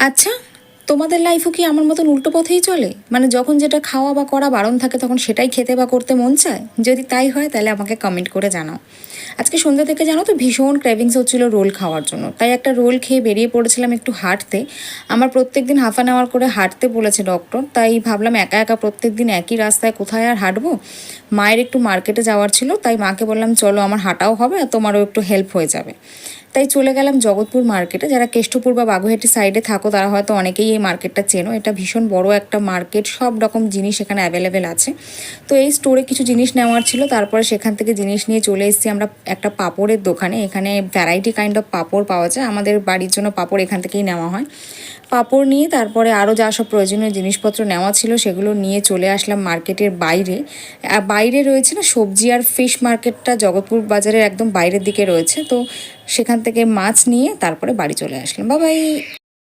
আচ্ছা, তোমাদের লাইফও কি আমার মতন উল্টো পথেই চলে? মানে যখন যেটা খাওয়া বা করা বারণ থাকে তখন সেটাই খেতে বা করতে মন চায়? যদি তাই হয় তাহলে আমাকে কমেন্ট করে জানাও। আজকে সন্ধ্যা থেকে জানো তো ভীষণ ক্রেভিংস হচ্ছিল রোল খাওয়ার জন্য, তাই একটা রোল খেয়ে বেরিয়ে পড়েছিলাম একটু হাঁটতে। আমার প্রত্যেক দিন হাফ অ্যান আওয়ার করে হাঁটতে বলেছে ডক্টর, তাই ভাবলাম একা একা প্রত্যেক দিন একই রাস্তায় কোথায় আর হাঁটবো। মায়ের একটু মার্কেটে যাওয়ার ছিল, তাই মাকে বললাম চলো আমার হাঁটাও হবে আর তোমারও একটু হেল্প হয়ে যাবে। তাই চলে গেলাম জগৎপুর মার্কেটে। যারা কেষ্টপুর বা বাগুইহাটি সাইডে থাকো তারা হয়তো অনেকেই এই মার্কেটটা চেনো। এটা ভীষণ বড় একটা মার্কেট, সব রকম জিনিস এখানে অ্যাভেলেবেল আছে। তো এই স্টোরে কিছু জিনিস নেওয়ার ছিল, তারপরে সেখান থেকে জিনিস নিয়ে চলে এসেছি আমরা একটা পাঁপড়ের দোকানে। এখানে ভ্যারাইটি কাইন্ড অফ পাঁপড় পাওয়া যায়, আমাদের বাড়ির জন্য পাঁপড় এখান থেকেই নেওয়া হয়। পাঁপড় নিয়ে তারপরে আরও যা সব প্রয়োজনীয় জিনিসপত্র নেওয়া ছিল সেগুলো নিয়ে চলে আসলাম মার্কেটের বাইরে। বাইরে রয়েছে না সবজি আর ফিশ মার্কেটটা, জগৎপুর বাজারের একদম বাইরের দিকে রয়েছে। তো সেখান থেকে মাছ নিয়ে তারপরে বাড়ি চলে আসলাম। বাবাই।